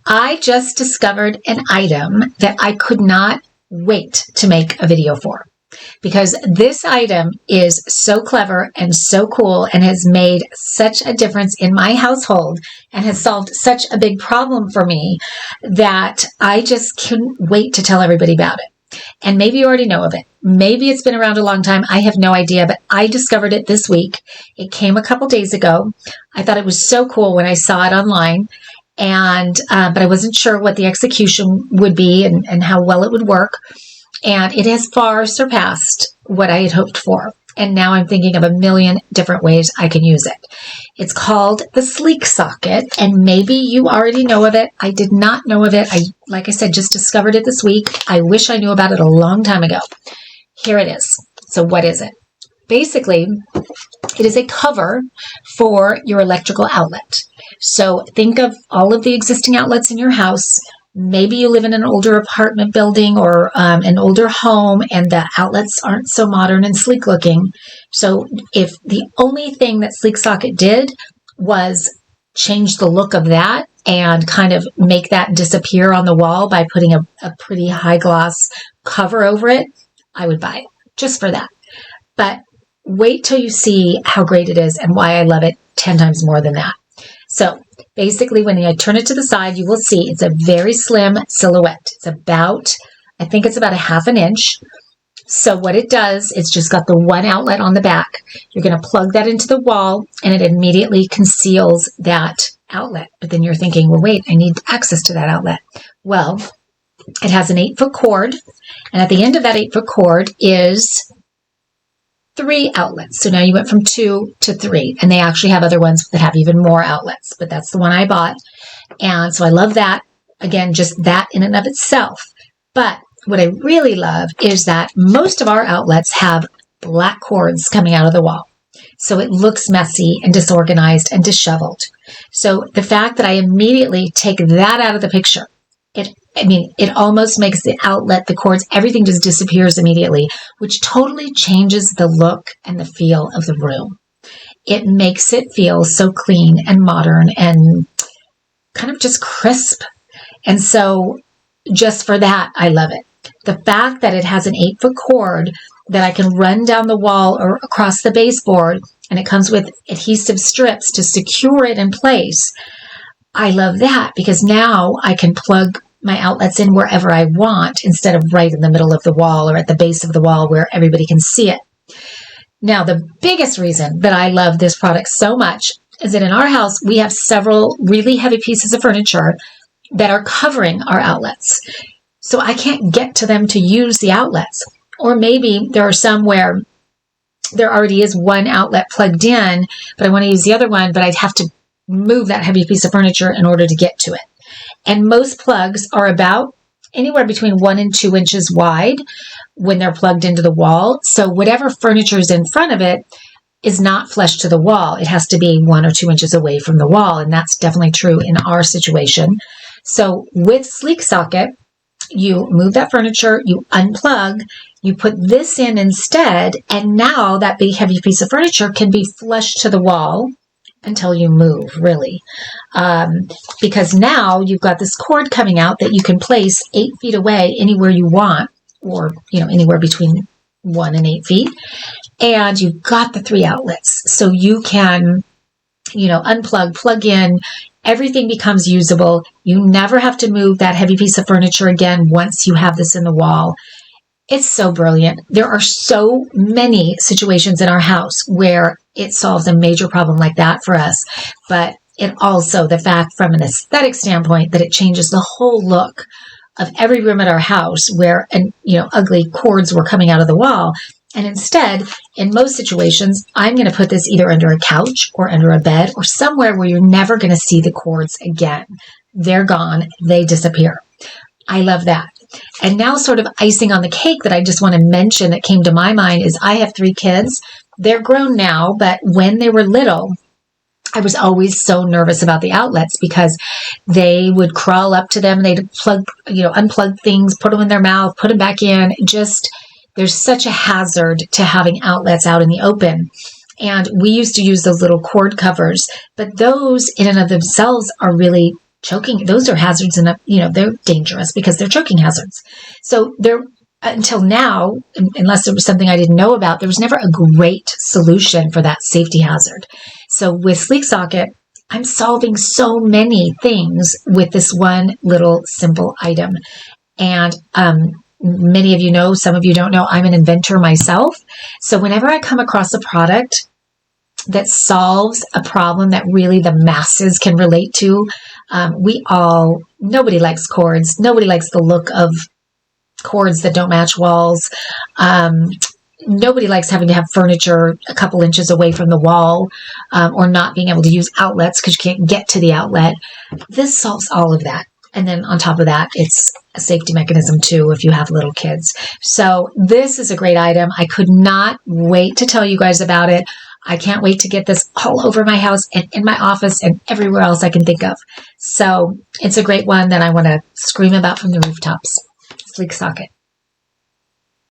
I just discovered an item that I could not wait to make a video for, because this item is so clever and so cool and has made such a difference in my household and has solved such a big problem for me that I just couldn't wait to tell everybody about it. And maybe you already know of it. Maybe it's been around a long time. I have no idea, but I discovered it this week. It came a couple days ago. I thought it was so cool when I saw it online, and but I wasn't sure what the execution would be and how well it would work. And it has far surpassed what I had hoped for. And now I'm thinking of a million different ways I can use it. It's called the Sleek Socket, and maybe you already know of it. I did not know of it. Like I said, just discovered it this week. I wish I knew about it a long time ago. Here it is. So what is it? Basically, it is a cover for your electrical outlet. So think of all of the existing outlets in your house. Maybe you live in an older apartment building or an older home, and the outlets aren't so modern and sleek looking. So if the only thing that Sleek Socket did was change the look of that and kind of make that disappear on the wall by putting a pretty high gloss cover over it, I would buy it just for that. But wait till you see how great it is and why I love it 10 times more than that. So basically, when I turn it to the side, you will see it's a very slim silhouette. It's about, I think it's about a ½ an inch. So what it does, it's just got the one outlet on the back. You're going to plug that into the wall, and it immediately conceals that outlet. But then you're thinking, well, wait, I need access to that outlet. Well, it has an 8-foot cord, and at the end of that 8-foot cord is 3 outlets. So now you went from 2 to 3, and they actually have other ones that have even more outlets, but that's the one I bought. And so I love that. Again, just that in and of itself. But what I really love is that most of our outlets have black cords coming out of the wall. So it looks messy and disorganized and disheveled. So the fact that I immediately take that out of the picture, it almost makes the outlet, the cords, everything just disappears immediately, which totally changes the look and the feel of the room. It makes it feel so clean and modern and kind of just crisp. And so just for that, I love it. The fact that it has an 8-foot cord that I can run down the wall or across the baseboard, and it comes with adhesive strips to secure it in place. I love that because now I can plug my outlets in wherever I want instead of right in the middle of the wall or at the base of the wall where everybody can see it. Now, the biggest reason that I love this product so much is that in our house, we have several really heavy pieces of furniture that are covering our outlets. So I can't get to them to use the outlets. Or maybe there are some where there already is one outlet plugged in, but I want to use the other one, but I'd have to move that heavy piece of furniture in order to get to it. And most plugs are about anywhere between 1 and 2 inches wide when they're plugged into the wall. So whatever furniture is in front of it is not flush to the wall. It has to be 1 or 2 inches away from the wall. And that's definitely true in our situation. So with Sleek Socket, you move that furniture, you unplug, you put this in instead, and now that big heavy piece of furniture can be flush to the wall until you move, really. Because now you've got this cord coming out that you can place 8 feet away anywhere you want, or anywhere between 1 and 8 feet. And you've got the 3 outlets. So you can, unplug, plug in, everything becomes usable. You never have to move that heavy piece of furniture again once you have this in the wall. It's so brilliant. There are so many situations in our house where it solves a major problem like that for us. But it also, the fact from an aesthetic standpoint, that it changes the whole look of every room at our house where, ugly cords were coming out of the wall. And instead, in most situations, I'm going to put this either under a couch or under a bed or somewhere where you're never going to see the cords again. They're gone. They disappear. I love that. And now sort of icing on the cake that I just want to mention that came to my mind is I have 3 kids. They're grown now, but when they were little, I was always so nervous about the outlets because they would crawl up to them. They'd unplug things, put them in their mouth, put them back in. There's such a hazard to having outlets out in the open. And we used to use those little cord covers, but those in and of themselves are really choking. Those are hazards, and they're dangerous because they're choking hazards. So they're until now, unless there was something I didn't know about, there was never a great solution for that safety hazard. So with Sleek Socket, I'm solving so many things with this one little simple item. And many of you know, some of you don't know, I'm an inventor myself. So whenever I come across a product that solves a problem that really the masses can relate to, nobody likes cords. Nobody likes the look of cords that don't match walls. Nobody likes having to have furniture a couple inches away from the wall, or not being able to use outlets because you can't get to the outlet. This solves all of that. And then on top of that, it's a safety mechanism too if you have little kids. So this is a great item. I could not wait to tell you guys about it. I can't wait to get this all over my house and in my office and everywhere else I can think of. So it's a great one that I want to scream about from the rooftops. Sleek Socket.